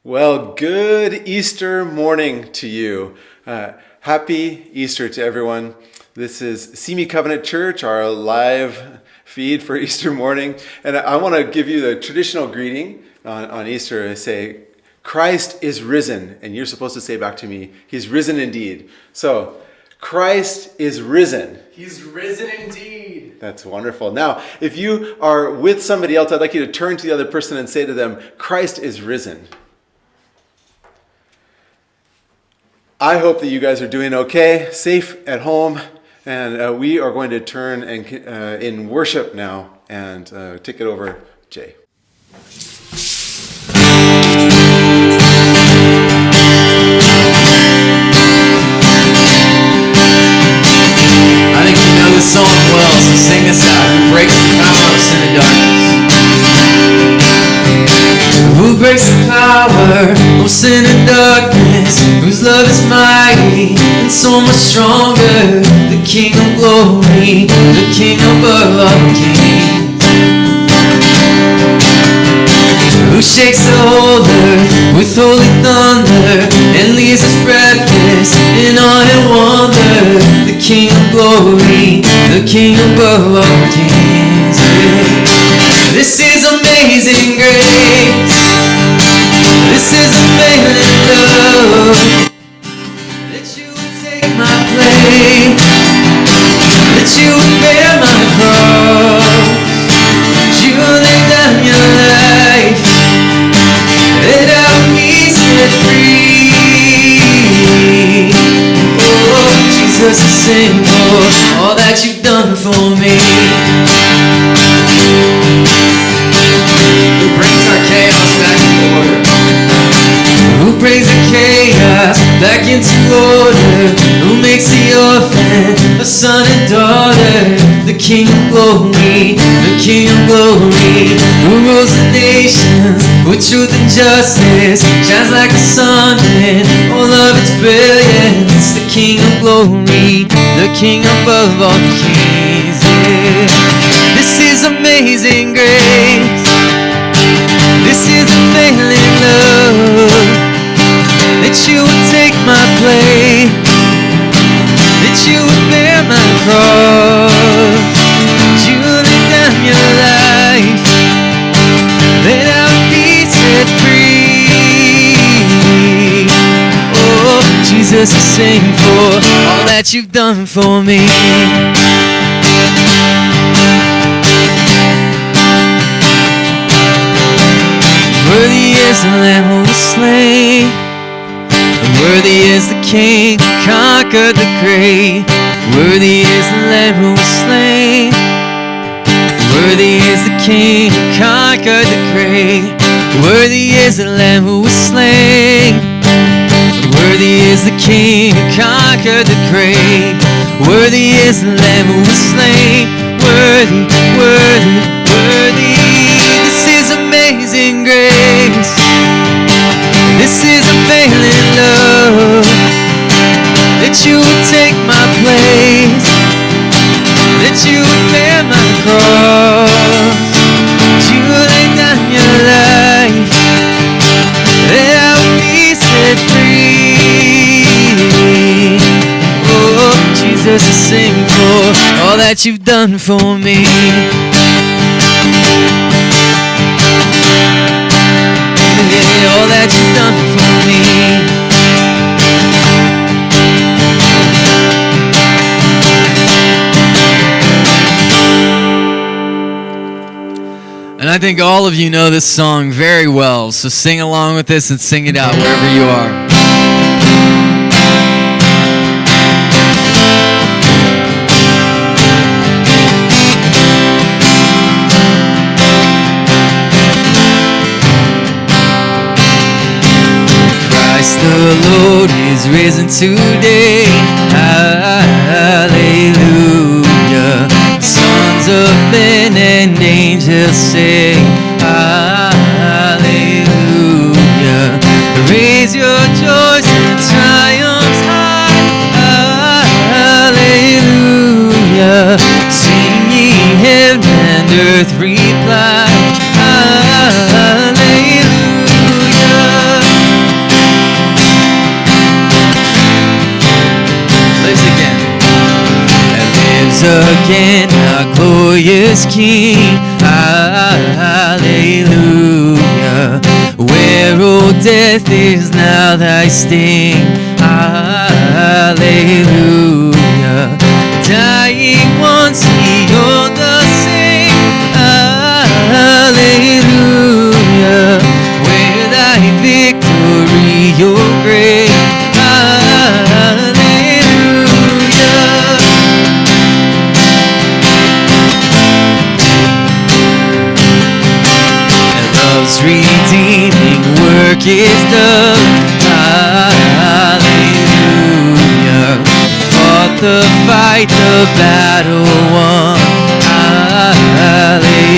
Well, good Easter morning to you. Happy Easter to everyone. This is Simi Covenant Church, our live feed for Easter morning. And I want to give you the traditional greeting on Easter. I say, Christ is risen. And you're supposed to say back to me, He's risen indeed. So, Christ is risen. He's risen indeed. That's wonderful. Now, if you are with somebody else, I'd like you to turn to the other person and say to them, Christ is risen. I hope that you guys are doing okay, safe at home, and we are going to turn and in worship now and take it over, Jay. I think you know this song well, so sing this out. Who breaks the power of sin and darkness? Who breaks the power of sin and darkness? Whose love is mighty and so much stronger? The King of glory, the King above all kings. Who shakes the whole earth with holy thunder and leaves us breathless in awe and wonder? The King of glory, the King above all kings. This is amazing grace. This is unfailing love. That you would take my place, that you would bear my cross, that you lay down your life, that I would be set free. Oh, Jesus, I sing for all that you've done for me. Who brings our chaos back into order? Who brings the chaos back into order? Who makes the orphan a son and daughter? The King of glory, the King of glory. Who rules the nations with truth and justice? Shines like the sun in all of its brilliance. The King of glory, the King above all kings. Yeah. This is amazing grace. This is unfailing love. That you would take my place, that you would bear my cross, that you lay down your life, that I would be set free. Oh, Jesus, I sing for all that you've done for me. Worthy is the Lamb who was slain, and worthy is the King who conquered the grave. Worthy is the Lamb who was slain, worthy is the King who conquered the grave. Worthy is the Lamb who was slain, worthy is the King who conquered the grave. Worthy is the Lamb who was slain, worthy, worthy, worthy. This is amazing grace. This is unfailing love. That you would take my place, that you would bear my cross, that you would lay down your life, that I would be set free. Oh, Jesus, I sing for all that you've done for me. All that you've done for me. And I think all of you know this song very well, so sing along with this and sing it out wherever you are. The Lord is risen today. Hallelujah. Sons of men and angels sing. Hallelujah. Raise your joys and triumphs high. Hallelujah. Sing ye heaven and earth reply. Hallelujah. again, our glorious King. Hallelujah. Where, O death, is now thy sting? Hallelujah. Dying once, he on the same. Hallelujah. Where thy victory, your great. Redeeming work is done. Hallelujah. Fought the fight, the battle won. Hallelujah.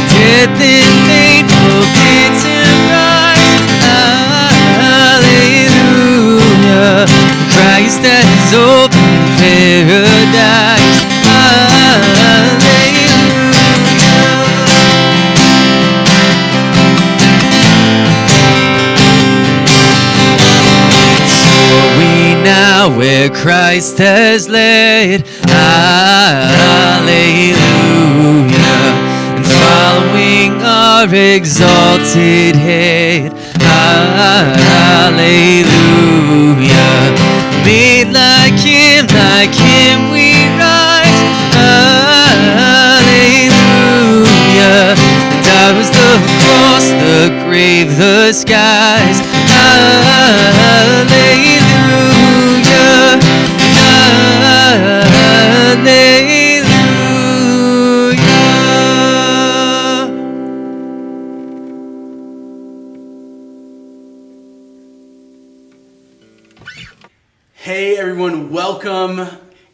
Death and painful pits and rise. Hallelujah. Christ has opened paradise. Hallelujah. Now where Christ has led, hallelujah, and following our exalted head, hallelujah, made like him we rise, hallelujah, and ours the cross, the grave, the skies, hallelujah. Hey everyone, welcome.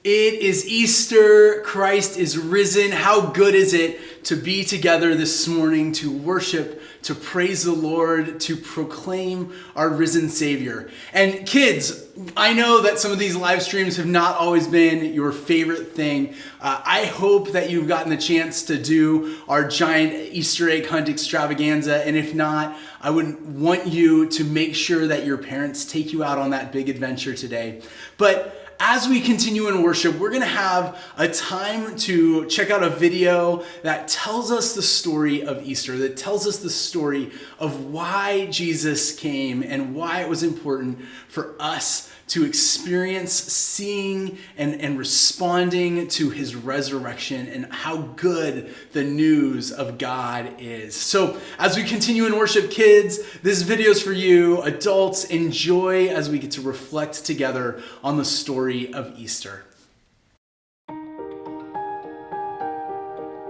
It is Easter. Christ is risen. How good is it to be together this morning to worship, to praise the Lord, to proclaim our risen Savior. And kids, I know that some of these live streams have not always been your favorite thing. I hope that you've gotten the chance to do our giant Easter egg hunt extravaganza. And if not, I would want you to make sure that your parents take you out on that big adventure today. But as we continue in worship, we're going to have a time to check out a video that tells us the story of Easter, that tells us the story of why Jesus came and why it was important for us to experience seeing and responding to his resurrection and how good the news of God is. So as we continue in worship, kids, this video is for you. Adults, enjoy as we get to reflect together on the story of Easter.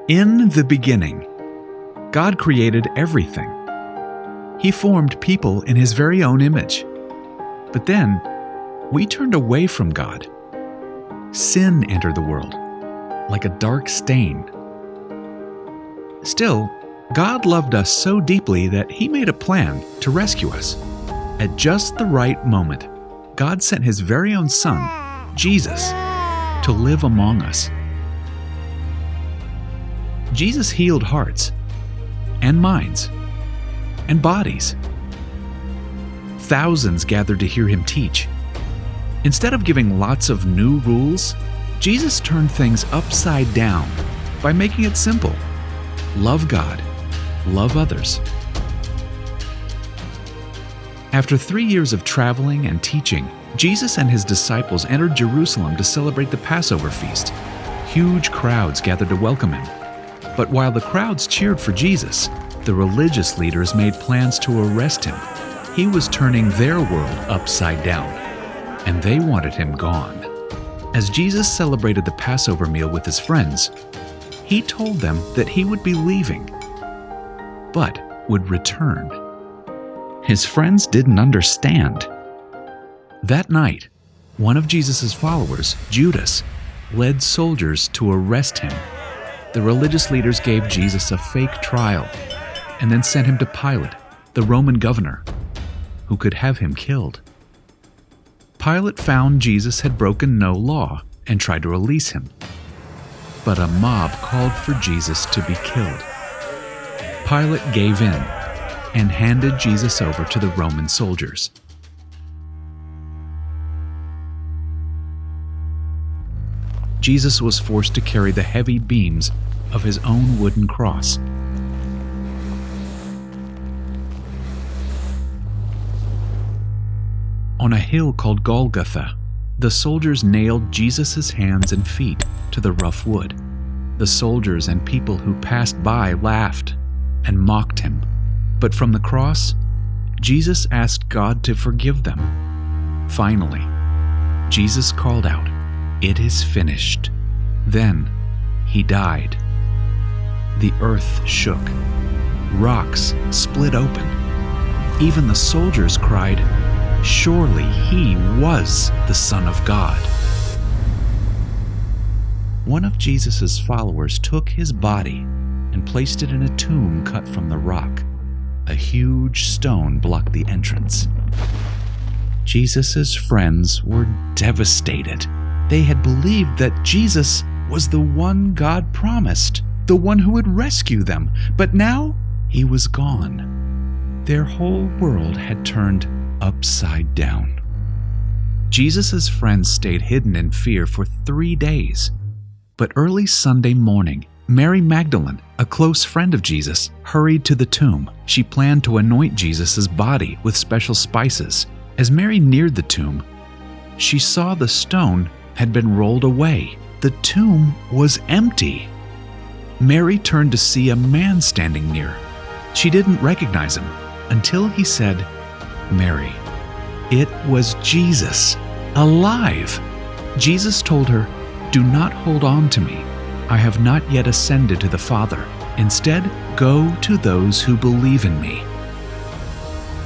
In the beginning, God created everything. He formed people in his very own image. But then, we turned away from God. Sin entered the world, like a dark stain. Still, God loved us so deeply that he made a plan to rescue us. At just the right moment, God sent his very own Son, Jesus, to live among us. Jesus healed hearts, and minds, and bodies. Thousands gathered to hear him teach. Instead of giving lots of new rules, Jesus turned things upside down by making it simple. Love God, love others. After 3 years of traveling and teaching, Jesus and his disciples entered Jerusalem to celebrate the Passover feast. Huge crowds gathered to welcome him. But while the crowds cheered for Jesus, the religious leaders made plans to arrest him. He was turning their world upside down, and they wanted him gone. As Jesus celebrated the Passover meal with his friends, he told them that he would be leaving, but would return. His friends didn't understand. That night, one of Jesus' followers, Judas, led soldiers to arrest him. The religious leaders gave Jesus a fake trial and then sent him to Pilate, the Roman governor, who could have him killed. Pilate found Jesus had broken no law and tried to release him. But a mob called for Jesus to be killed. Pilate gave in and handed Jesus over to the Roman soldiers. Jesus was forced to carry the heavy beams of his own wooden cross. On a hill called Golgotha, the soldiers nailed Jesus' hands and feet to the rough wood. The soldiers and people who passed by laughed and mocked him. But from the cross, Jesus asked God to forgive them. Finally, Jesus called out, "It is finished." Then he died. The earth shook. Rocks split open. Even the soldiers cried, "Surely he was the Son of God." One of Jesus' followers took his body and placed it in a tomb cut from the rock. A huge stone blocked the entrance. Jesus' friends were devastated. They had believed that Jesus was the one God promised, the one who would rescue them, but now he was gone. Their whole world had turned upside down. Jesus' friends stayed hidden in fear for 3 days. But early Sunday morning, Mary Magdalene, a close friend of Jesus, hurried to the tomb. She planned to anoint Jesus' body with special spices. As Mary neared the tomb, she saw the stone had been rolled away. The tomb was empty. Mary turned to see a man standing near. She didn't recognize him until he said, "Mary." It was Jesus, alive. Jesus told her, "Do not hold on to me. I have not yet ascended to the Father. Instead, go to those who believe in me."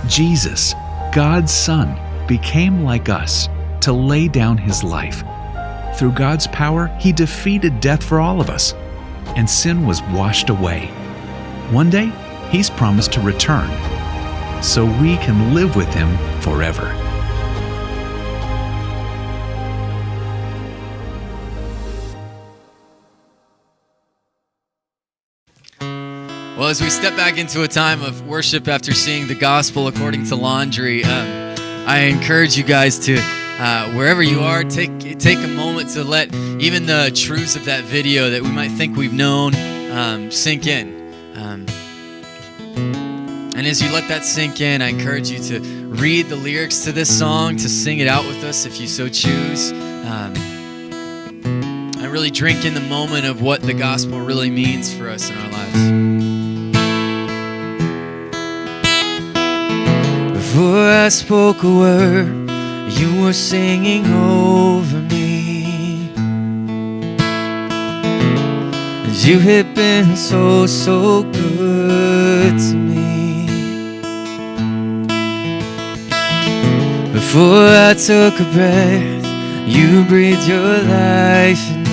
Jesus, God's Son, became like us to lay down his life. Through God's power, he defeated death for all of us, and sin was washed away. One day, he's promised to return, so we can live with him forever. Well, as we step back into a time of worship after seeing the gospel according to Laundry, I encourage you guys to, wherever you are, take a moment to let even the truths of that video that we might think we've known sink in. And as you let that sink in, I encourage you to read the lyrics to this song, to sing it out with us if you so choose. And really drink in the moment of what the gospel really means for us in our lives. Before I spoke a word, you were singing over me. And you had been so, so good to me. Before I took a breath, you breathed your life in me.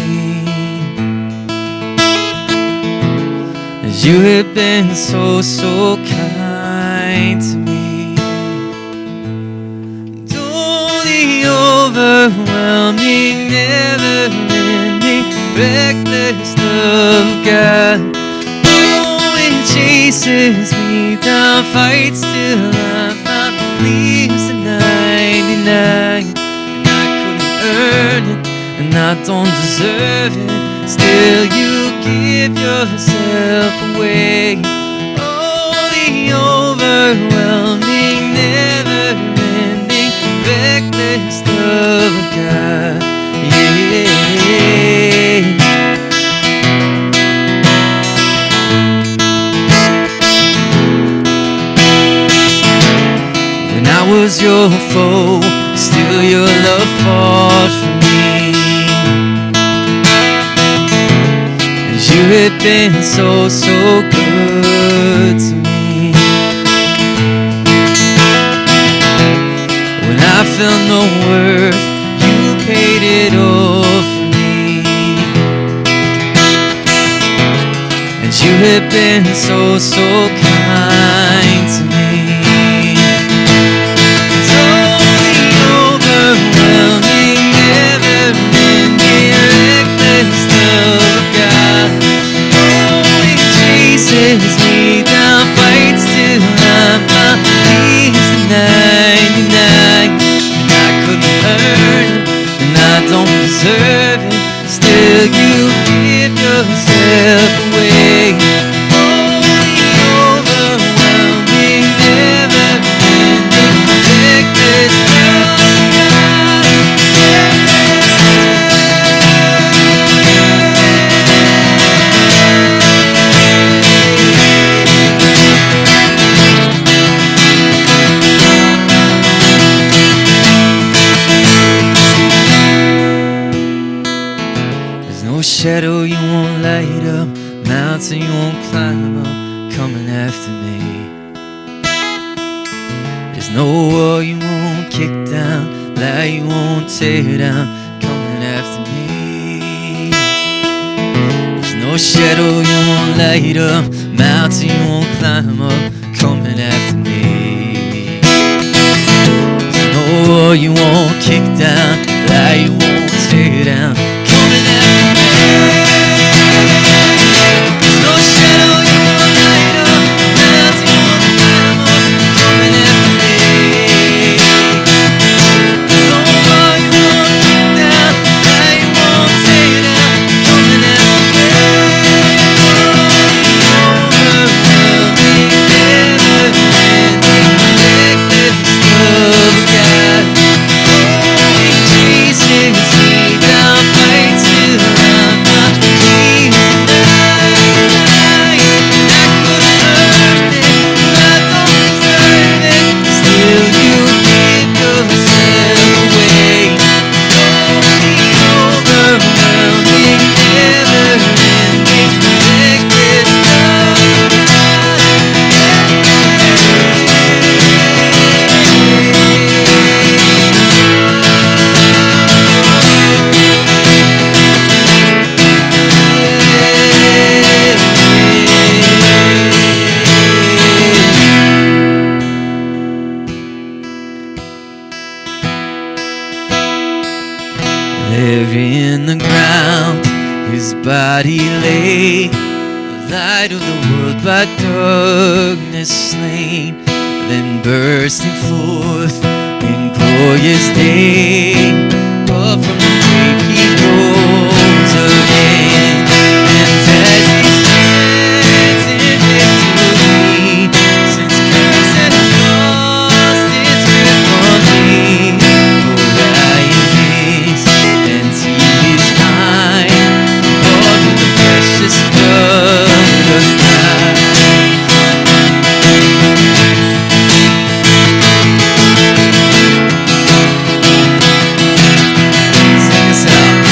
And you had been so, so kind to me. Overwhelming, never-ending, reckless love of God. Oh, it chases me down, fights till I found, leaves the 99. And I couldn't earn it, and I don't deserve it. Still, you give yourself away. Oh, the overwhelming, never-ending, reckless love of God, yeah. When I was your foe, still your love fought for me. And you had been so, so good to me. I felt no worth, you paid it all for me. And you have been so, so kind to me. It's only overwhelming, never-ending, reckless love of God. Oh, it chases me down, fights till I'm found, leaves the 99. Don't deserve it, still There's no wall you won't kick down, lie you won't tear down, coming after me. There's no shadow you won't light up, mountain you won't climb up, coming after me. There's no wall you won't kick down, lie you won't tear down, coming after me. There's no shadow you won't light up, mountain you won't climb up, coming after me. There's no wall you won't kick down, lie you won't tear down, coming after me. Overwhelming, never-ending, reckless love of God. Holy Jesus, He down fights till I'm not King tonight. And I couldn't earn it, I don't deserve it. Still, you give yourself away. Holy, overwhelming, never-ending, reckless love of God. There in the ground, his body lay, the light of the world by darkness slain, then bursting forth in glorious day. Up from the grave he rose again, and as he stands in victory, since curse has lost its grip on me, for I am his, and he is mine, bought with the precious blood of Christ. Sing us out.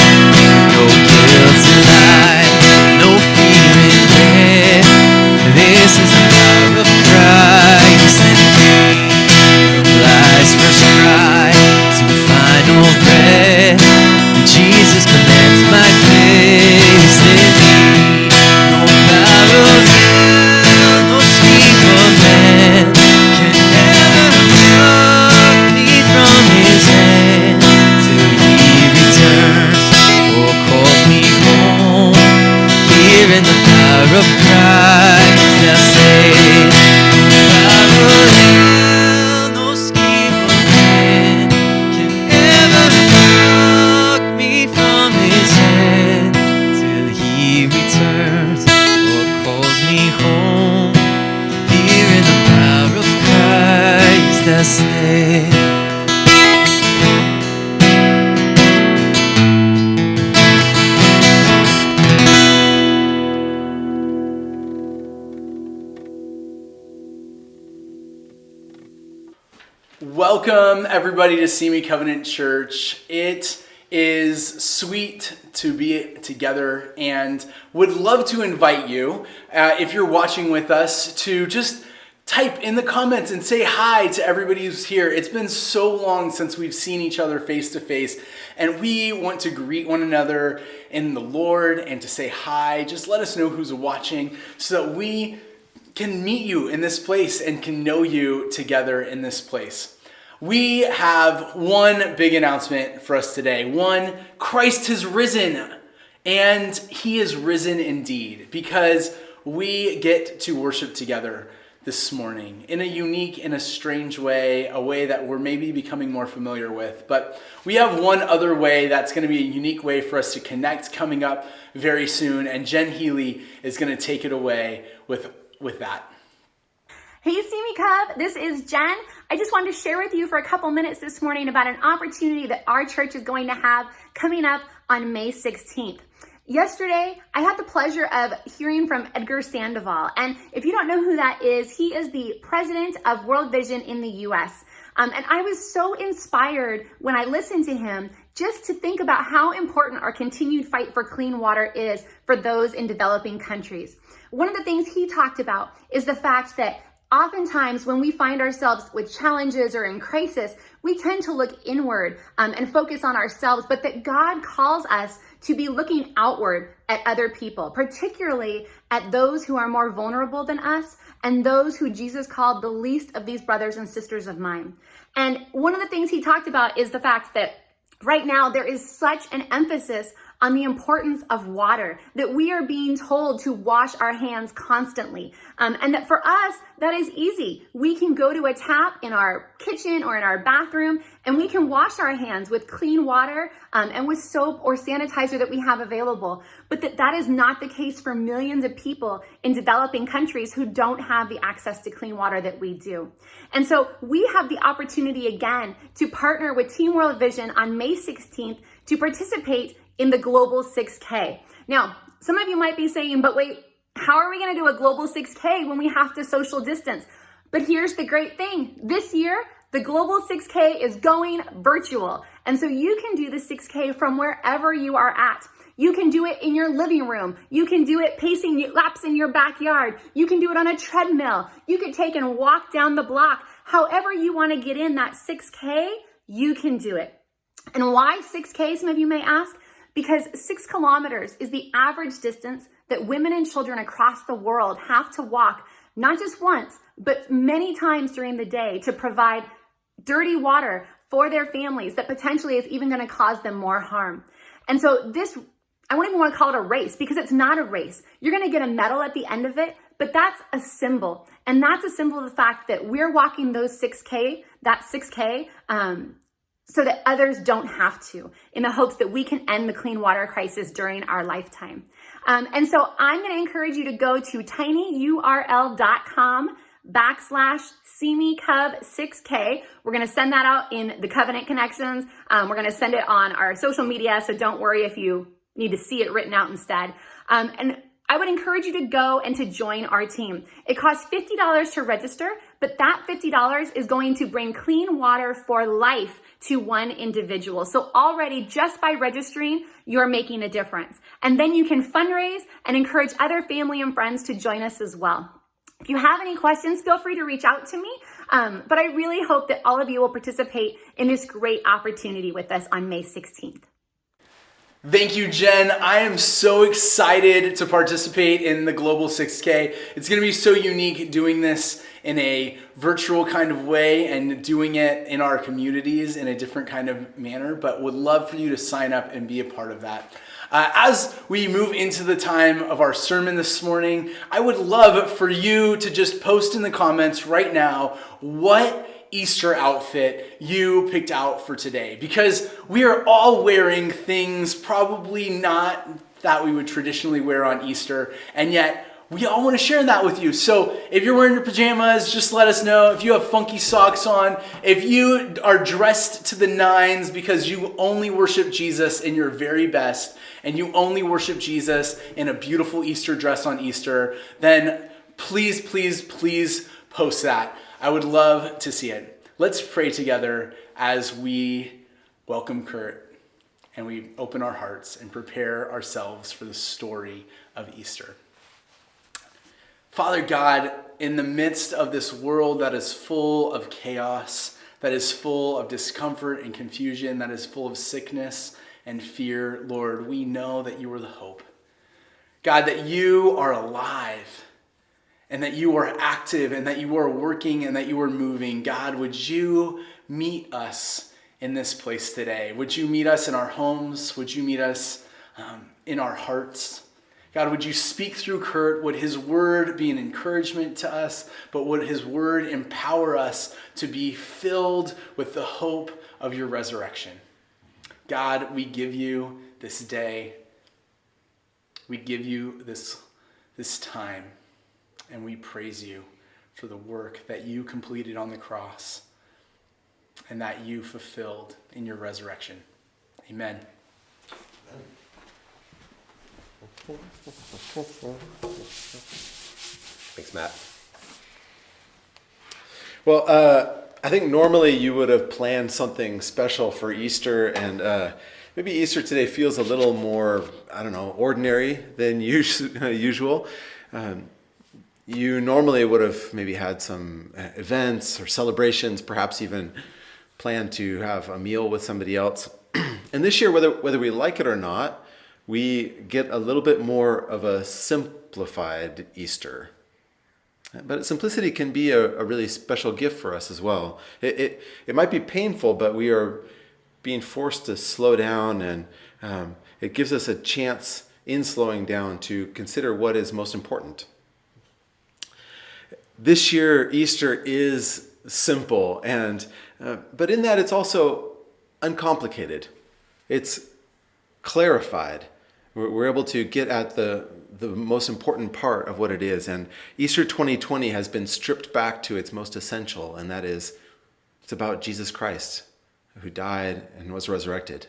No guilt in life, no fear in death. This is the power of Christ and me. From life's first cry to final breath, Jesus commands my destiny. No power of hell, no scheme of man can ever pluck me from his hand till he returns or calls me home. Here in the power of Christ I say, no power of hell, no scheme of man can ever pluck me from his hand till he returns or calls me home. Here in the power of Christ I stand. Welcome, everybody, to Simi Covenant Church. It is sweet to be together and would love to invite you, if you're watching with us, to just type in the comments and say hi to everybody who's here. It's been so long since we've seen each other face to face, and we want to greet one another in the Lord and to say hi. Just let us know who's watching so that we can meet you in this place and can know you together in this place. We have one big announcement for us today. One, Christ has risen, and he is risen indeed, because we get to worship together this morning in a unique and a strange way, a way that we're maybe becoming more familiar with. But we have one other way that's going to be a unique way for us to connect coming up very soon, and Jen Healy is going to take it away with that. Hey, Simi Cub, this is Jen. I just wanted to share with you for a couple minutes this morning about an opportunity that our church is going to have coming up on May 16th. Yesterday, I had the pleasure of hearing from Edgar Sandoval, and if you don't know who that is, he is the president of World Vision in the U.S. And I was so inspired when I listened to him just to think about how important our continued fight for clean water is for those in developing countries. One of the things he talked about is the fact that oftentimes when we find ourselves with challenges or in crisis, we tend to look inward and focus on ourselves, but that God calls us to be looking outward at other people, particularly at those who are more vulnerable than us and those who Jesus called the least of these brothers and sisters of mine. And one of the things he talked about is the fact that right now there is such an emphasis on the importance of water, that we are being told to wash our hands constantly. And that for us, that is easy. We can go to a tap in our kitchen or in our bathroom, and we can wash our hands with clean water and with soap or sanitizer that we have available. But that is not the case for millions of people in developing countries who don't have the access to clean water that we do. And so we have the opportunity again to partner with Team World Vision on May 16th to participate in the Global 6K. Now, some of you might be saying, but wait, how are we gonna do a Global 6K when we have to social distance? But here's the great thing. This year, the Global 6K is going virtual. And so you can do the 6K from wherever you are at. You can do it in your living room. You can do it pacing laps in your backyard. You can do it on a treadmill. You could take and walk down the block. However you wanna get in that 6K, you can do it. And why 6K, some of you may ask? Because 6 kilometers is the average distance that women and children across the world have to walk, not just once, but many times during the day to provide dirty water for their families that potentially is even going to cause them more harm. And so this, I won't even want to call it a race because it's not a race. You're going to get a medal at the end of it, but that's a symbol. And that's a symbol of the fact that we're walking those 6K, that 6K, so that others don't have to, in the hopes that we can end the clean water crisis during our lifetime. And so I'm going to encourage you to go to tinyurl.com/SeeMeCub6K. We're going to send that out in the Covenant Connections. We're going to send it on our social media, so don't worry if you need to see it written out instead. And I would encourage you to go and to join our team. It costs $50 to register, but that $50 is going to bring clean water for life to one individual. So already just by registering, you're making a difference. And then you can fundraise and encourage other family and friends to join us as well. If you have any questions, feel free to reach out to me. But I really hope that all of you will participate in this great opportunity with us on May 16th. Thank you, Jen. I am so excited to participate in the Global 6K. It's going to be so unique doing this in a virtual kind of way and doing it in our communities in a different kind of manner, but would love for you to sign up and be a part of that. As we move into the time of our sermon this morning, I would love for you to just post in the comments right now what Easter outfit you picked out for today, because we are all wearing things probably not that we would traditionally wear on Easter, and yet we all want to share that with you. So if you're wearing your pajamas, just let us know. If you have funky socks on, if you are dressed to the nines because you only worship Jesus in your very best and you only worship Jesus in a beautiful Easter dress on Easter, then please, please, please post that. I would love to see it. Let's pray together as we welcome Kurt and we open our hearts and prepare ourselves for the story of Easter. Father God, in the midst of this world that is full of chaos, that is full of discomfort and confusion, that is full of sickness and fear, Lord, we know that you are the hope. God, that you are alive, and that you are active, and that you are working, and that you are moving. God, would you meet us in this place today? Would you meet us in our homes? Would you meet us in our hearts? God, would you speak through Kurt? Would his word be an encouragement to us, but would his word empower us to be filled with the hope of your resurrection? God, we give you this day. We give you this time. And we praise you for the work that you completed on the cross and that you fulfilled in your resurrection. Amen. Thanks, Matt. Well, I think normally you would have planned something special for Easter, and maybe Easter today feels a little more, ordinary than usual. You normally would have maybe had some events or celebrations, perhaps even planned to have a meal with somebody else. And this year, whether we like it or not, we get a little bit more of a simplified Easter. But simplicity can be a really special gift for us as well. It might be painful, but we are being forced to slow down, and it gives us a chance in slowing down to consider what is most important. This year, Easter is simple, but in that it's also uncomplicated. It's clarified. We're able to get at the most important part of what it is. And Easter 2020 has been stripped back to its most essential, and that is, it's about Jesus Christ, who died and was resurrected.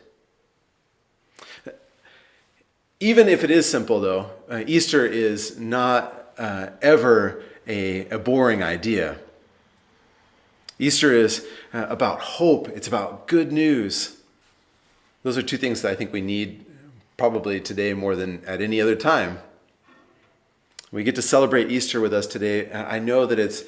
Even if it is simple, though, Easter is not ever a boring idea. Easter is about hope. It's about good news. Those are two things that I think we need probably today more than at any other time. We get to celebrate Easter with us today. I know that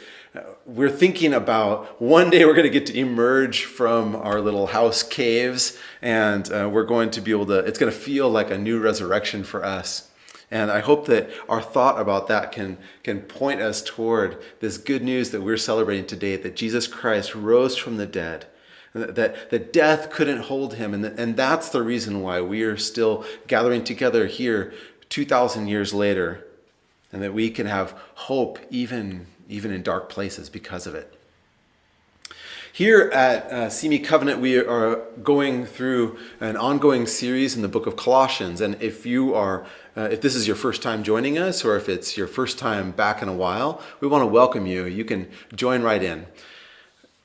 we're thinking about one day we're going to get to emerge from our little house caves, and we're going to be able to, it's going to feel like a new resurrection for us. And I hope that our thought about that can point us toward this good news that we're celebrating today, that Jesus Christ rose from the dead, that death couldn't hold him. And that's the reason why we are still gathering together here 2,000 years later, and that we can have hope even in dark places because of it. Here at Simi Covenant, we are going through an ongoing series in the book of Colossians. And if this is your first time joining us, or if it's your first time back in a while, we want to welcome you. You can join right in.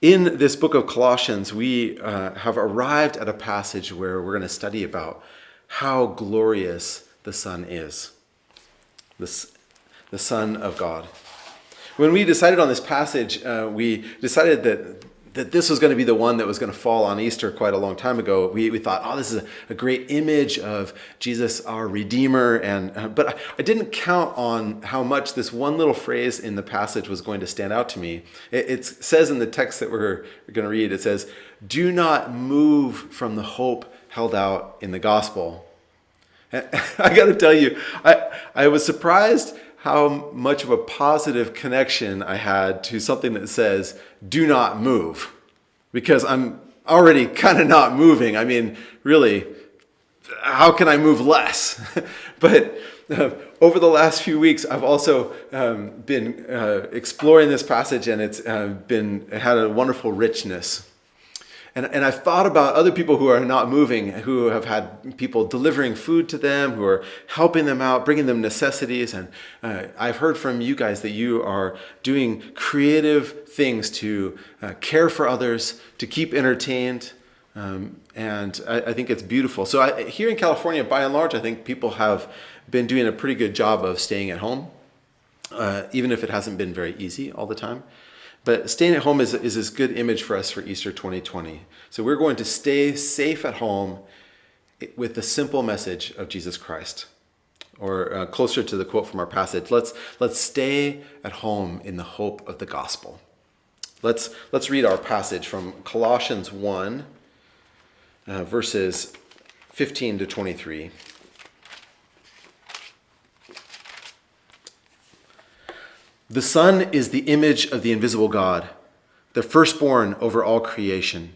In this book of Colossians, we have arrived at a passage where we're going to study about how glorious the Son is, the Son of God. When we decided on this passage, we decided that this was going to be the one that was going to fall on Easter quite a long time ago. We thought, this is a great image of Jesus, our Redeemer. But I didn't count on how much this one little phrase in the passage was going to stand out to me. It says in the text that we're going to read, it says, "Do not move from the hope held out in the gospel." And I got to tell you, I was surprised how much of a positive connection I had to something that says, "do not move," because I'm already kind of not moving. I mean, really, how can I move less? But over the last few weeks, I've also been exploring this passage, and it had a wonderful richness. And I've thought about other people who are not moving, who have had people delivering food to them, who are helping them out, bringing them necessities. And I've heard from you guys that you are doing creative things to care for others, to keep entertained. And I think it's beautiful. So here in California, by and large, I think people have been doing a pretty good job of staying at home, even if it hasn't been very easy all the time. But staying at home is this good image for us for Easter 2020. So we're going to stay safe at home with the simple message of Jesus Christ. Or closer to the quote from our passage, let's stay at home in the hope of the gospel. Let's read our passage from Colossians 1, verses 15 to 23. The Son is the image of the invisible God, the firstborn over all creation.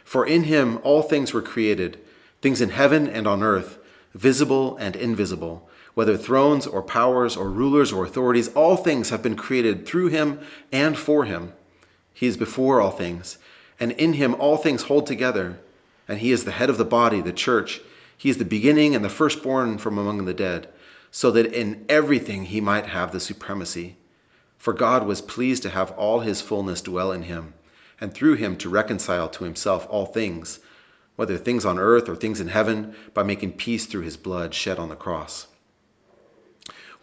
For in him all things were created, things in heaven and on earth, visible and invisible, whether thrones or powers or rulers or authorities, all things have been created through him and for him. He is before all things, and in him all things hold together. And he is the head of the body, the church. He is the beginning and the firstborn from among the dead, so that in everything he might have the supremacy. For God was pleased to have all his fullness dwell in him, and through him to reconcile to himself all things, whether things on earth or things in heaven, by making peace through his blood shed on the cross.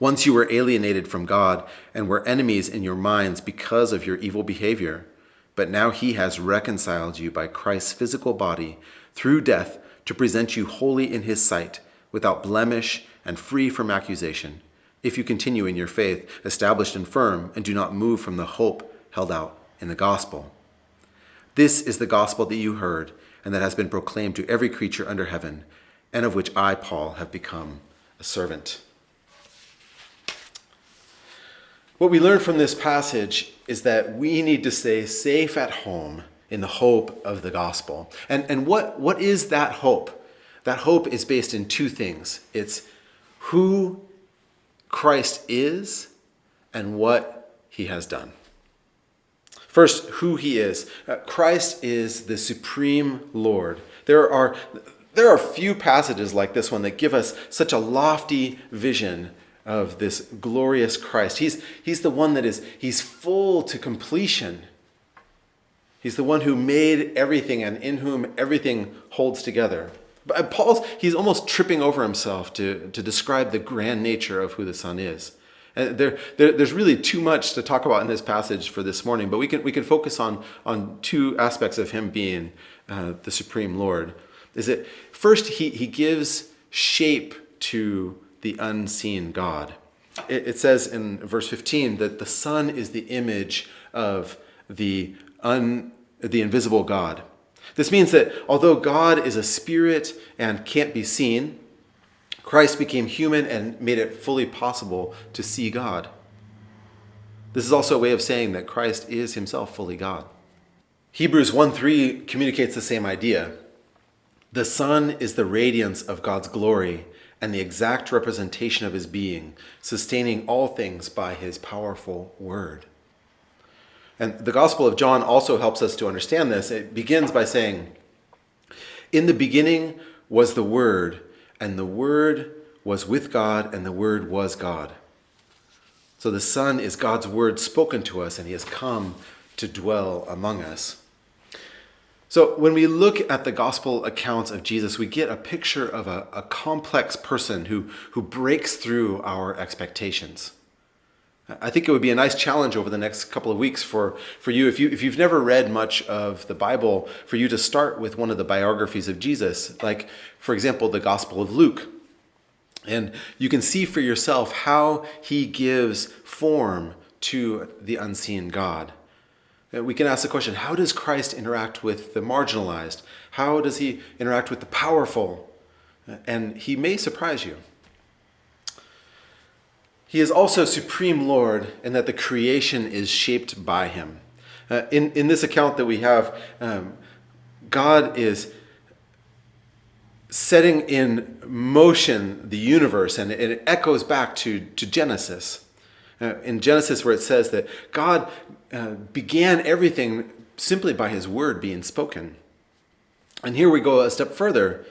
Once you were alienated from God and were enemies in your minds because of your evil behavior, but now he has reconciled you by Christ's physical body through death to present you holy in his sight, without blemish and free from accusation, if you continue in your faith, established and firm, and do not move from the hope held out in the gospel. This is the gospel that you heard, and that has been proclaimed to every creature under heaven, and of which I, Paul, have become a servant. What we learn from this passage is that we need to stay safe at home in the hope of the gospel. And what is that hope? That hope is based in two things. It's who Christ is and what he has done. First, who he is. Christ is the supreme Lord. There are few passages like this one that give us such a lofty vision of this glorious Christ. He's the one he's full to completion. He's the one who made everything and in whom everything holds together. But he's almost tripping over himself to describe the grand nature of who the Son is. And there's really too much to talk about in this passage for this morning, but we can focus on two aspects of him being the supreme Lord. Is that first he gives shape to the unseen God. It says in verse 15 that the Son is the image of the invisible God. This means that although God is a spirit and can't be seen, Christ became human and made it fully possible to see God. This is also a way of saying that Christ is himself fully God. Hebrews 1:3 communicates the same idea. The Son is the radiance of God's glory and the exact representation of his being, sustaining all things by his powerful word. And the Gospel of John also helps us to understand this. It begins by saying, "In the beginning was the Word, and the Word was with God, and the Word was God." So the Son is God's Word spoken to us, and he has come to dwell among us. So when we look at the gospel accounts of Jesus, we get a picture of a complex person who breaks through our expectations. I think it would be a nice challenge over the next couple of weeks for you, if you've never read much of the Bible, for you to start with one of the biographies of Jesus, like, for example, the Gospel of Luke. And you can see for yourself how he gives form to the unseen God. We can ask the question, how does Christ interact with the marginalized? How does he interact with the powerful? And he may surprise you. He is also supreme Lord in that the creation is shaped by him. In this account that we have, God is setting in motion the universe, and it echoes back to Genesis. In Genesis, where it says that God began everything simply by his word being spoken. And here we go a step further.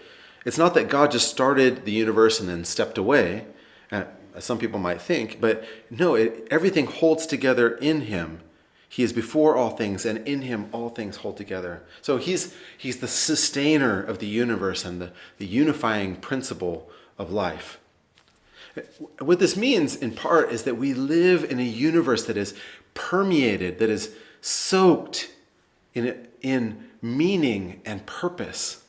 It's not that God just started the universe and then stepped away, as some people might think, but no, everything holds together in him. He is before all things, and in him all things hold together. So he's the sustainer of the universe and the unifying principle of life. What this means, in part, is that we live in a universe that is permeated, that is soaked in meaning and purpose.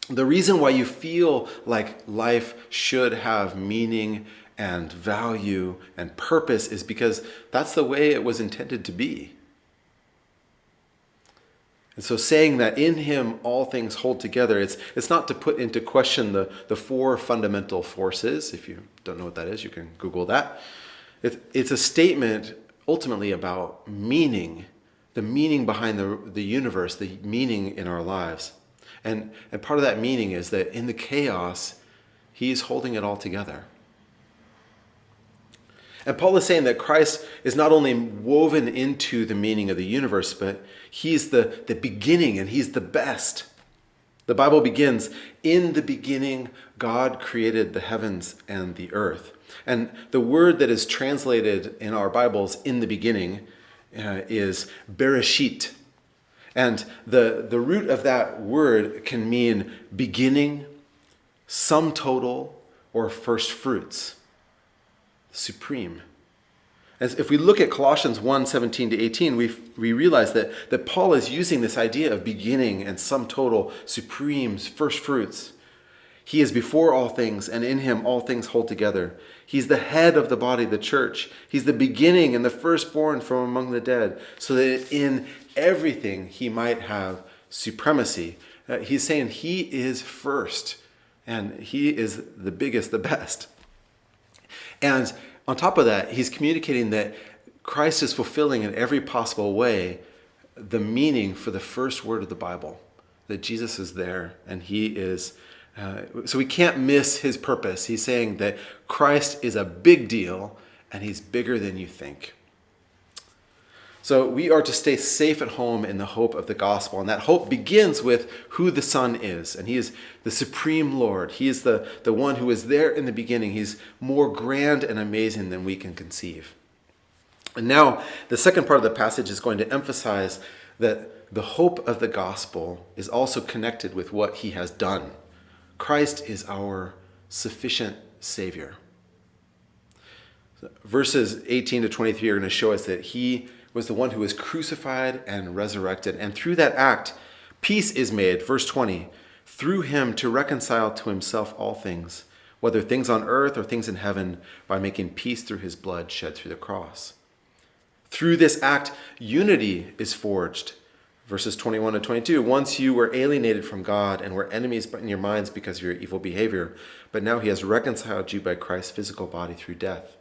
The reason why you feel like life should have meaning and value and purpose is because that's the way it was intended to be. And so saying that in him all things hold together, it's not to put into question the four fundamental forces. If you don't know what that is, you can Google that. It's a statement ultimately about meaning, the meaning behind the universe, the meaning in our lives. And part of that meaning is that in the chaos, he's holding it all together. And Paul is saying that Christ is not only woven into the meaning of the universe, but he's the beginning and he's the best. The Bible begins, "In the beginning, God created the heavens and the earth." And the word that is translated in our Bibles, "in the beginning," is bereshit. And the root of that word can mean beginning, sum total, or first fruits. Supreme. As if we look at Colossians 1:17-18, we realize that Paul is using this idea of beginning and sum total, supremes, first fruits. He is before all things, and in him all things hold together. He's the head of the body, the church. He's the beginning and the firstborn from among the dead, so that in everything he might have supremacy. He's saying he is first, and he is the biggest, the best. And on top of that, he's communicating that Christ is fulfilling in every possible way the meaning for the first word of the Bible, that Jesus is there and he is. So we can't miss his purpose. He's saying that Christ is a big deal and he's bigger than you think. So we are to stay safe at home in the hope of the gospel. And that hope begins with who the Son is. And he is the supreme Lord. He is the one who was there in the beginning. He's more grand and amazing than we can conceive. And now the second part of the passage is going to emphasize that the hope of the gospel is also connected with what he has done. Christ is our sufficient Savior. Verses 18 to 23 are going to show us that he was the one who was crucified and resurrected. And through that act, peace is made, verse 20, through him to reconcile to himself all things, whether things on earth or things in heaven, by making peace through his blood shed through the cross. Through this act, unity is forged. Verses 21 to 22, once you were alienated from God and were enemies in your minds because of your evil behavior, but now he has reconciled you by Christ's physical body through death.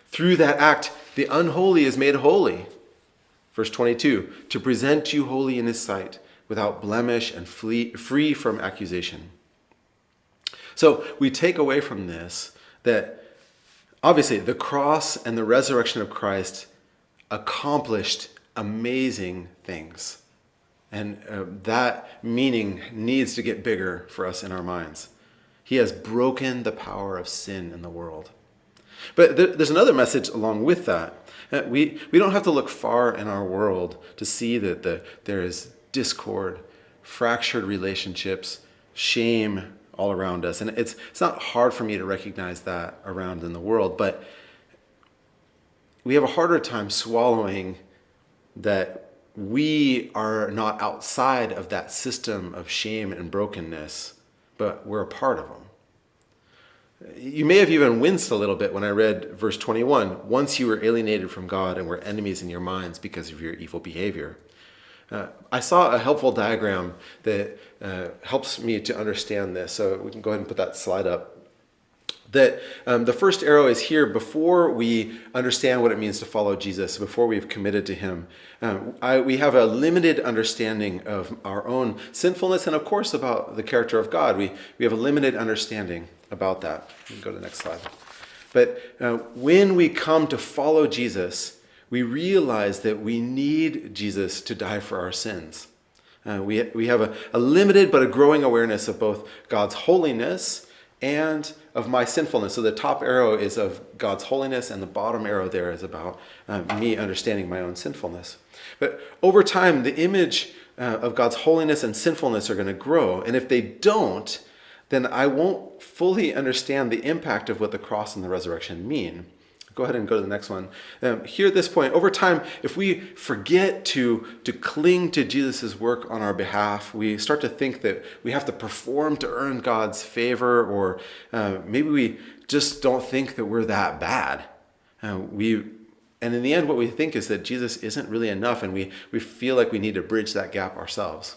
Through that act, the unholy is made holy. Verse 22, to present you holy in his sight, without blemish and free from accusation. So we take away from this that obviously the cross and the resurrection of Christ accomplished amazing things. And that meaning needs to get bigger for us in our minds. He has broken the power of sin in the world. But there's another message along with that. We don't have to look far in our world to see that there is discord, fractured relationships, shame all around us. And it's not hard for me to recognize that around in the world, but we have a harder time swallowing that we are not outside of that system of shame and brokenness, but we're a part of them. You may have even winced a little bit when I read verse 21. Once you were alienated from God and were enemies in your minds because of your evil behavior. I saw a helpful diagram that helps me to understand this. So we can go ahead and put that slide up. That the first arrow is here before we understand what it means to follow Jesus, before we've committed to him. We have a limited understanding of our own sinfulness and, of course, about the character of God. We have a limited understanding about that. You can go to the next slide. But when we come to follow Jesus, we realize that we need Jesus to die for our sins. We have a limited but a growing awareness of both God's holiness and of my sinfulness. So the top arrow is of God's holiness, and the bottom arrow there is about me understanding my own sinfulness. But over time, the image of God's holiness and sinfulness are going to grow. And if they don't, then I won't fully understand the impact of what the cross and the resurrection mean. Go ahead and go to the next one. Here at this point, over time, if we forget to cling to Jesus' work on our behalf, we start to think that we have to perform to earn God's favor, or maybe we just don't think that we're that bad. And in the end, what we think is that Jesus isn't really enough, and we feel like we need to bridge that gap ourselves.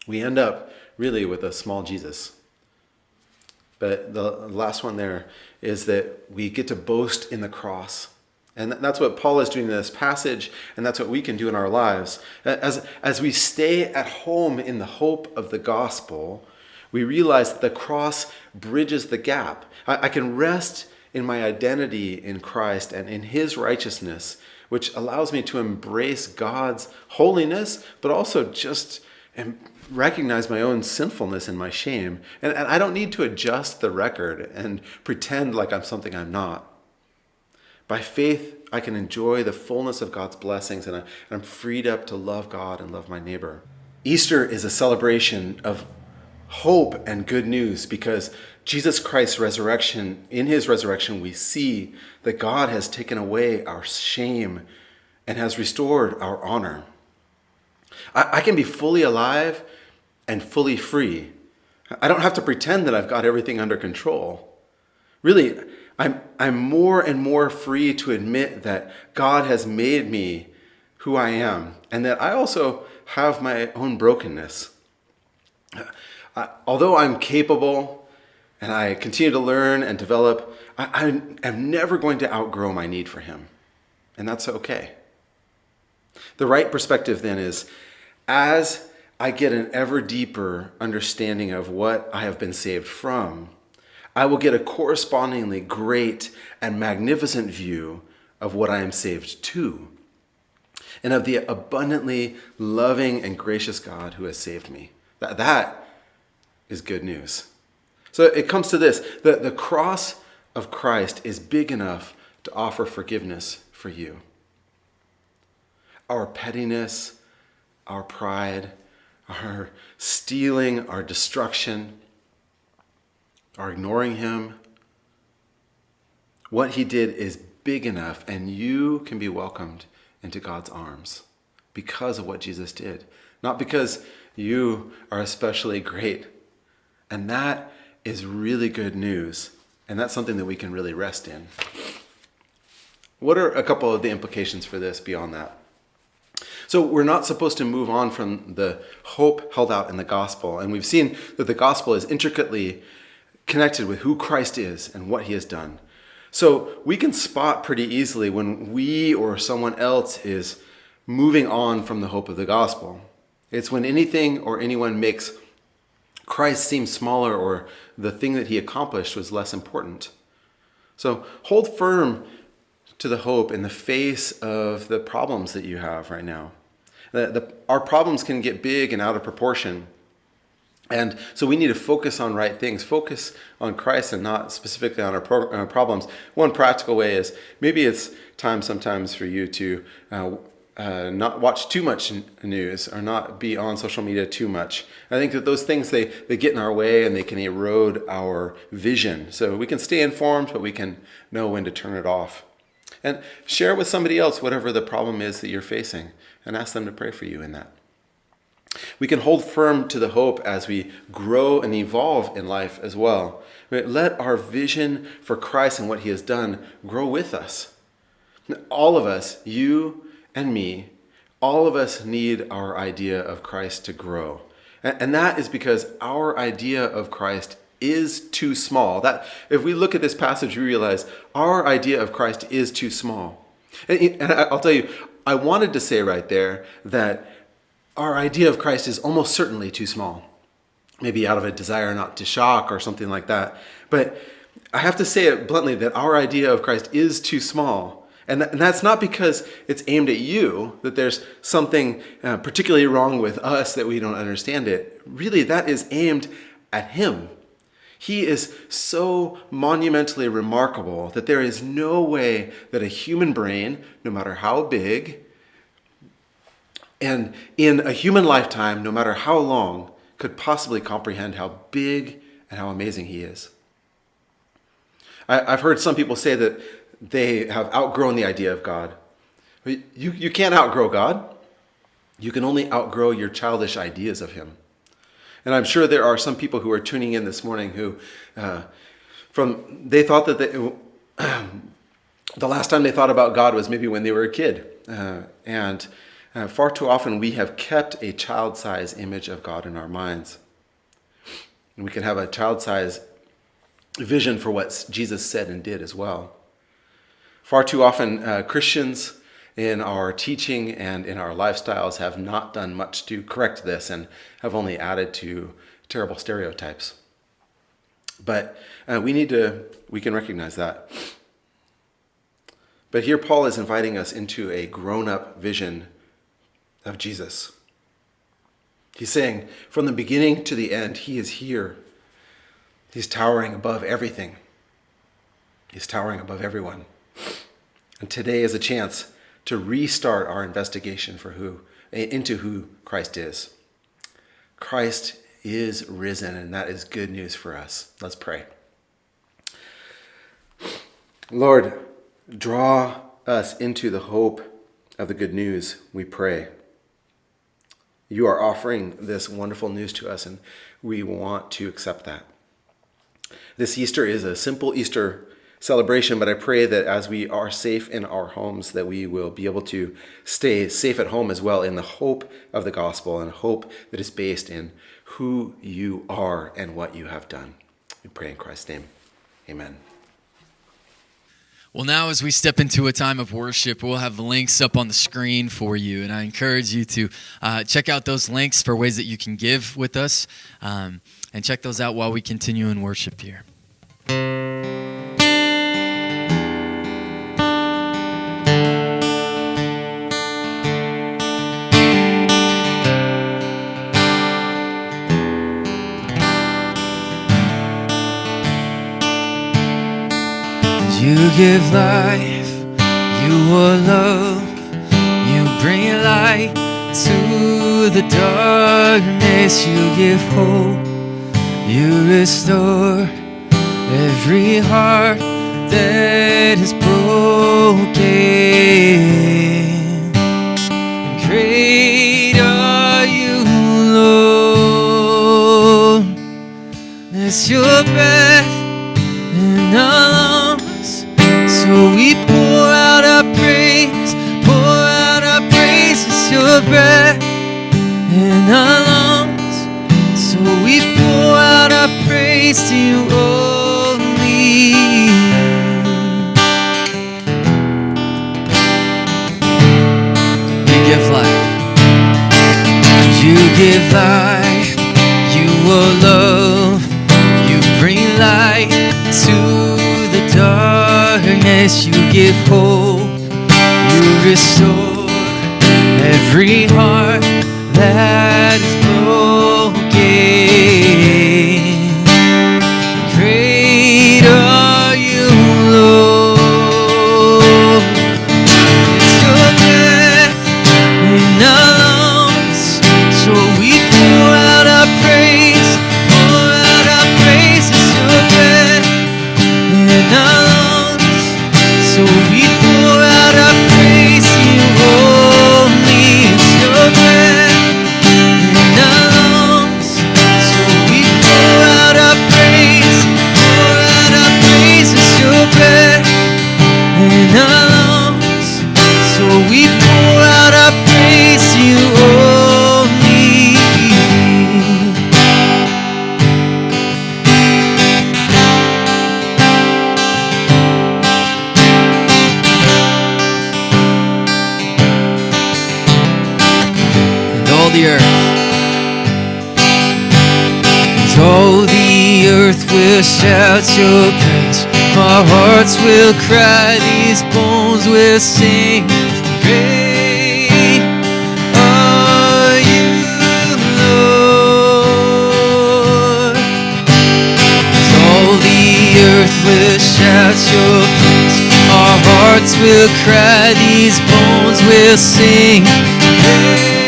We end up really with a small Jesus. But the last one there is that we get to boast in the cross. And that's what Paul is doing in this passage, and that's what we can do in our lives. As we stay at home in the hope of the gospel, we realize that the cross bridges the gap. I can rest in my identity in Christ and in his righteousness, which allows me to embrace God's holiness, but also just recognize my own sinfulness and my shame. And I don't need to adjust the record and pretend like I'm something I'm not. By faith, I can enjoy the fullness of God's blessings, and I'm freed up to love God and love my neighbor. Easter is a celebration of hope and good news because Jesus Christ's resurrection, in his resurrection, we see that God has taken away our shame and has restored our honor. I can be fully alive and fully free. I don't have to pretend that I've got everything under control. Really, I'm more and more free to admit that God has made me who I am, and that I also have my own brokenness. Although I'm capable and I continue to learn and develop, I am never going to outgrow my need for him. And that's okay. The right perspective then is, as I get an ever deeper understanding of what I have been saved from, I will get a correspondingly great and magnificent view of what I am saved to, and of the abundantly loving and gracious God who has saved me. That is good news. So it comes to this: the cross of Christ is big enough to offer forgiveness for you. Our pettiness, our pride, our stealing, our destruction, our ignoring him, what he did is big enough, and you can be welcomed into God's arms because of what Jesus did, not because you are especially great. And that is really good news, and that's something that we can really rest in. What are a couple of the implications for this beyond that? So we're not supposed to move on from the hope held out in the gospel, and we've seen that the gospel is intricately connected with who Christ is and what he has done. So we can spot pretty easily when we or someone else is moving on from the hope of the gospel. It's when anything or anyone makes Christ seem smaller, or the thing that he accomplished was less important. So hold firm to the hope in the face of the problems that you have right now. Our problems can get big and out of proportion. And so we need to focus on right things, focus on Christ and not specifically on our problems. One practical way is maybe it's time sometimes for you to not watch too much news or not be on social media too much. I think that those things, they get in our way and they can erode our vision. So we can stay informed, but we can know when to turn it off. And share with somebody else whatever the problem is that you're facing, and ask them to pray for you in that. We can hold firm to the hope as we grow and evolve in life as well. Let our vision for Christ and what he has done grow with us. All of us, you and me, all of us need our idea of Christ to grow. And that is because our idea of Christ is too small. That if we look at this passage, we realize our idea of Christ is too small. And I'll tell you, I wanted to say right there that our idea of Christ is almost certainly too small. Maybe out of a desire not to shock or something like that. But I have to say it bluntly that our idea of Christ is too small. And that's not because it's aimed at you, that there's something particularly wrong with us that we don't understand it. Really, that is aimed at him. He is so monumentally remarkable that there is no way that a human brain, no matter how big, and in a human lifetime, no matter how long, could possibly comprehend how big and how amazing he is. I've heard some people say that they have outgrown the idea of God. You can't outgrow God. You can only outgrow your childish ideas of him. And I'm sure there are some people who are tuning in this morning who, they thought that the last time they thought about God was maybe when they were a kid. And far too often we have kept a child-sized image of God in our minds. And we can have a child-sized vision for what Jesus said and did as well. Far too often Christians in our teaching and in our lifestyles have not done much to correct this and have only added to terrible stereotypes. But we can recognize that. But here Paul is inviting us into a grown-up vision of Jesus. He's saying, from the beginning to the end, he is here. He's towering above everything. He's towering above everyone. And today is a chance to restart our investigation into who Christ is. Christ is risen, and that is good news for us. Let's pray. Lord, draw us into the hope of the good news, we pray. You are offering this wonderful news to us, and we want to accept that. This Easter is a simple Easter celebration, but I pray that as we are safe in our homes, that we will be able to stay safe at home as well in the hope of the gospel and hope that is based in who you are and what you have done. We pray in Christ's name. Amen. Well, now as we step into a time of worship, we'll have links up on the screen for you, and I encourage you to check out those links for ways that you can give with us, and check those out while we continue in worship here. You give life, you are love, you bring light to the darkness, you give hope, you restore every heart that is broken. Great are you, Lord, it's your breath in our lungs. So we pour out our praise, it's your breath in our lungs. So we pour out our praise to you only. You give life, you are love, you bring light to the darkness, you give hope, you restore every heart that is broken. Great are you, Lord, it's your breath in our lungs. So we pour out our praise, it's your breath in our lungs. So we pour out our praise to you only, it's your breath in our lungs. So we pour out our praise, it's your breath in our lungs. So we pour out our praise to you only. All the earth, and all the earth will shout your praise. Our hearts will cry, these bones will sing. Great are you, Lord. And all the earth will shout your praise. Our hearts will cry, these bones will sing. Great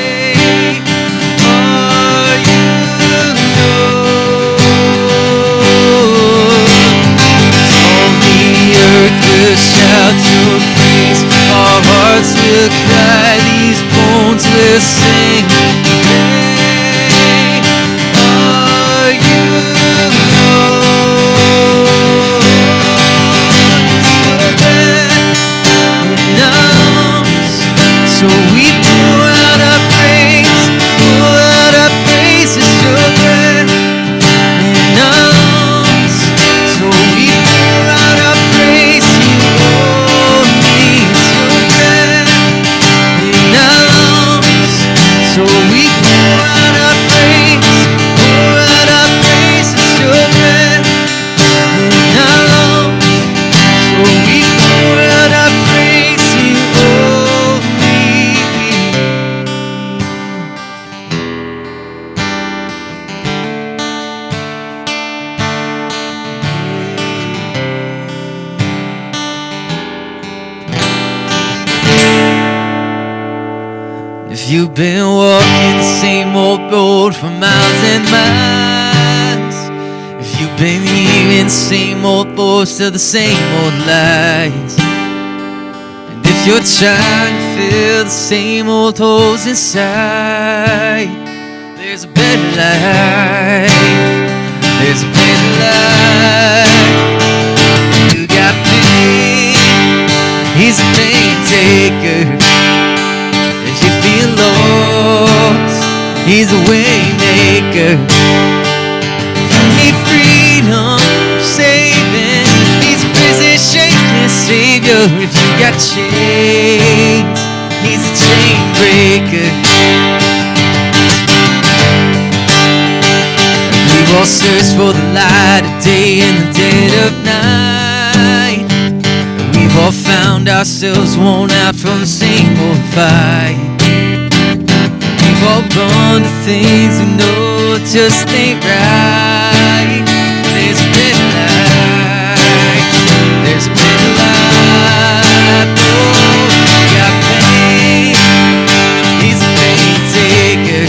will shout your praise. Our hearts will cry, these bones will sing. Great are you, Lord. It's your breath in our lungs. So we pour out our praise, it's your breath in our lungs. So we pour out our praise to you only, it's your breath in our lungs. So we pour out our praise, it's your breath in our lungs. So we pour out our praise to you only. If you've been walking the same old road for miles and miles, if you've been hearing the same old voice to the same old lies, and if you're trying to fill the same old holes inside, there's a better life, there's a better life. breaker. If you feel lost, He's a way maker. You need freedom, saving. He's a prison shaking Savior. If you got chains, He's a chain breaker. We've all searched for the light of day in the dead of night. We've all found ourselves worn out from the same old fight. We've all run to things we know just ain't right. There's a better life. There's a better life. Oh, we got pain. He's a pain taker.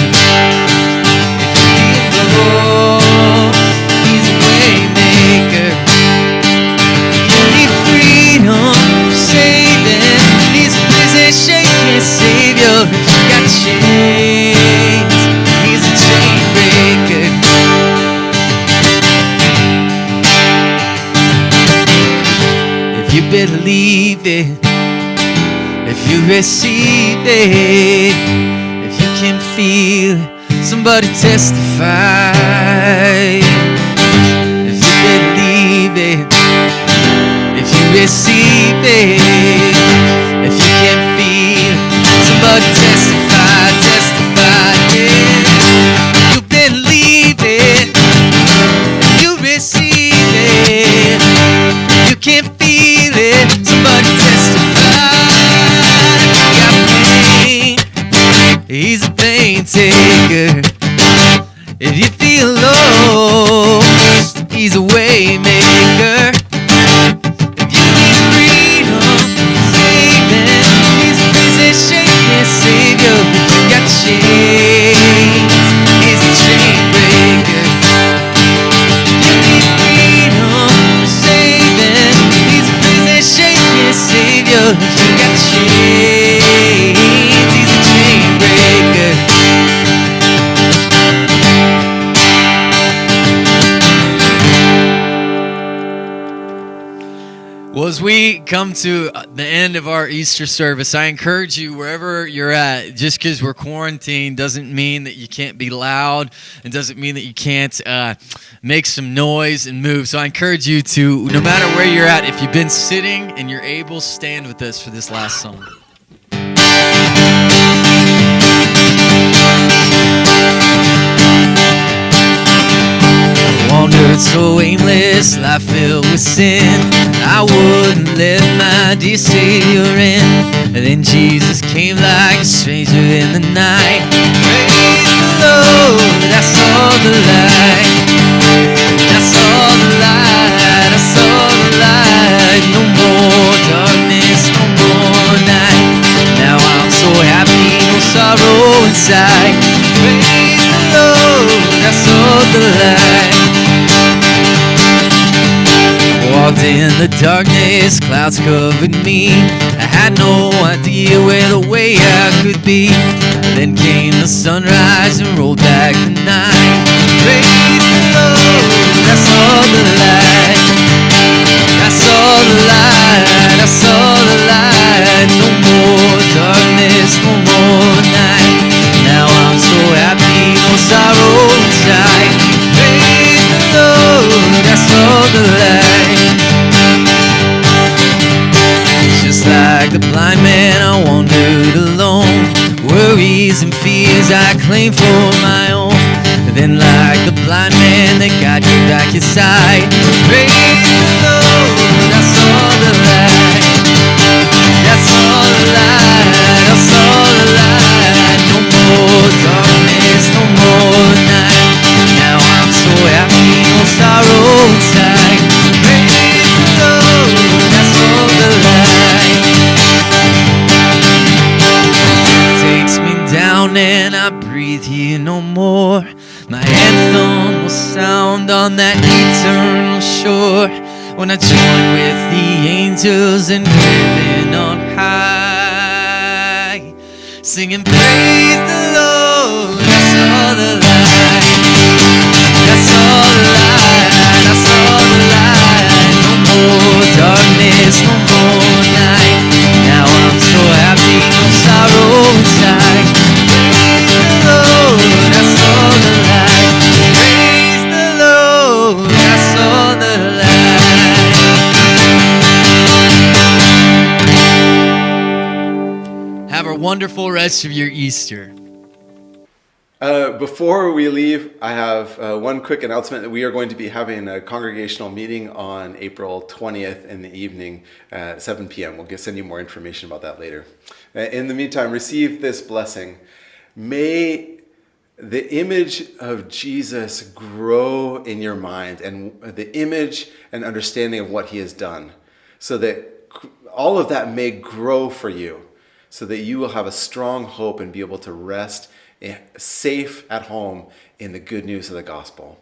If you feel lost, He's a way maker. You need freedom, saving. He's a prison shaking Savior. If you got chains, He's a chain breaker. If you believe it, if you receive it, if you can feel it, somebody testify. If you believe it, if you receive it, if you can feel it, somebody testify, testify, yeah. You believe it, if you receive it, you can feel it, somebody testify. You got pain, He's a pain taker. If you feel lost, He's a way maker. If you need freedom, saving, He's a prison shaking Savior. If you got chains, He's a chain breaker. If you need freedom, saving, He's a prison shaking Savior. If you got chains, He's a chain breaker. Well, as we come to the end of our Easter service, I encourage you, wherever you're at, just because we're quarantined doesn't mean that you can't be loud. It doesn't mean that you can't make some noise and move. So I encourage you to, no matter where you're at, if you've been sitting and you're able, stand with us for this last song. Wandered so aimless, life filled with sin. I wouldn't let my dear Savior in. And then Jesus came like a stranger in the night. Praise the Lord, I saw the light. I saw the light, I saw the light. No more darkness, no more night. Now I'm so happy, no sorrow inside. Praise the Lord, I saw the light. Walked in the darkness, clouds covered me. I had no idea where the way I could be. Then came the sunrise and rolled back the night. Praise the Lord, I saw the light. I saw the light, I saw the light. No more darkness, no more night. Now I'm so happy, no sorrow inside. Praise the Lord, I saw the light. Just like the blind man, I wandered alone. Worries and fears I claimed for my own. Then like the blind man, that God gave back His sight. Praise the Lord, I saw the light. I saw the light, I saw the light. No more darkness, no more night. Now I'm so happy, no sorrow inside. Praise the Lord, I saw the light. Takes me down and I breathe here no more. My anthem will sound on that eternal shore when I join with the angels in heaven on high, singing praise the Lord. I saw the light. I saw the light. I saw the light. No more darkness, no more night. Now I'm so wonderful rest of your Easter. Before we leave, I have one quick announcement that we are going to be having a congregational meeting on April 20th in the evening at 7 p.m. We'll send you more information about that later. In the meantime, receive this blessing. May the image of Jesus grow in your mind, and the image and understanding of what he has done, so that all of that may grow for you, so that you will have a strong hope and be able to rest safe at home in the good news of the gospel.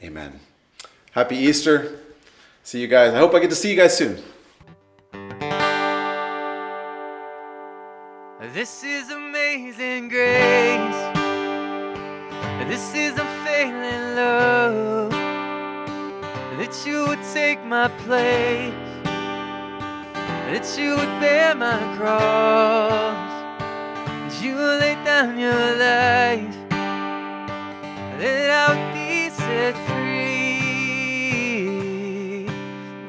Amen. Happy Easter. See you guys. I hope I get to see you guys soon. This is amazing grace. This is unfailing love. That you would take my place. That you would bear my cross. You lay down your life, that I would be set free.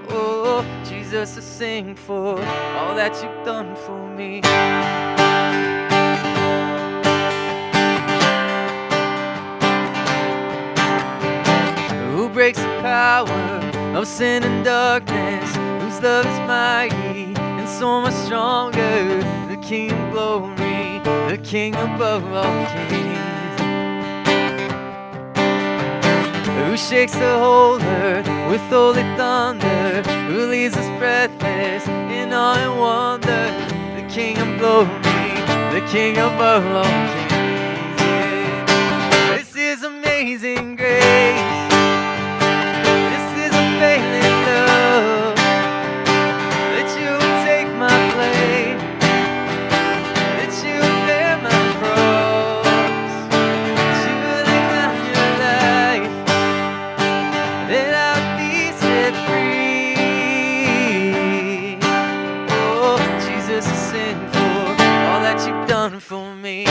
Oh, Jesus, I sing for all that you've done for me. Who breaks the power of sin and darkness, whose love is mighty and so much stronger, the King of glory, the King above all kings, who shakes the whole earth with holy thunder, who leaves us breathless in awe and wonder, the King of glory, the King above all kings. Yeah. This is amazing grace. This is unfailing love, that you would take my place. For me,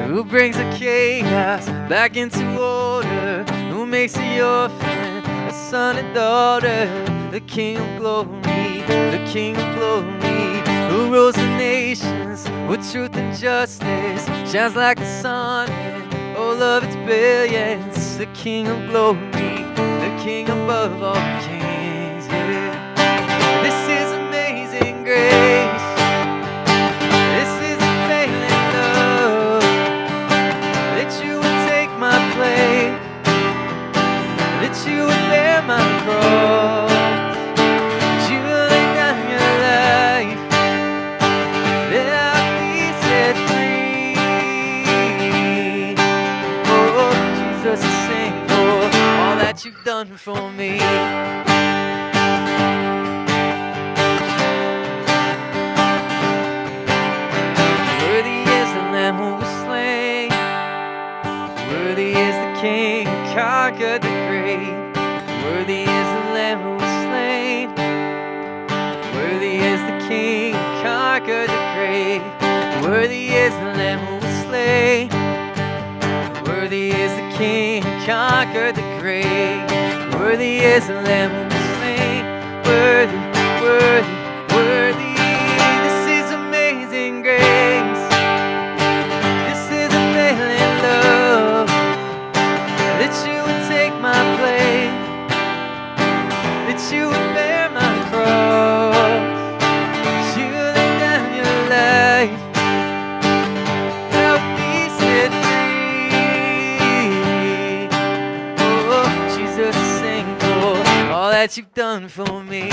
who brings the chaos back into order, who makes the orphan a son and daughter, the King of glory, the King of glory, who rules the nations with truth and justice, shines like the sun in all of its brilliance, the King of glory, the King above all kings. This is amazing grace. This is unfailing love, that you would take my place, that you would bear my cross, that you would lay down your life, that I'll be set free. Oh, Jesus, I sing for all that you've done for me. King conquered the grave. Worthy is the Lamb who was slain. Worthy is the King conquered the grave. Worthy is the Lamb who was slain. Worthy is the King conquered the grave. Worthy is the Lamb who was slain. Worthy, worthy, worthy. This is amazing grace. This is unfailing love, that you would take my place, that you would bear my cross, that you would lay down your life, that I would be set free. Oh, Jesus, I sing for all that you've done for me.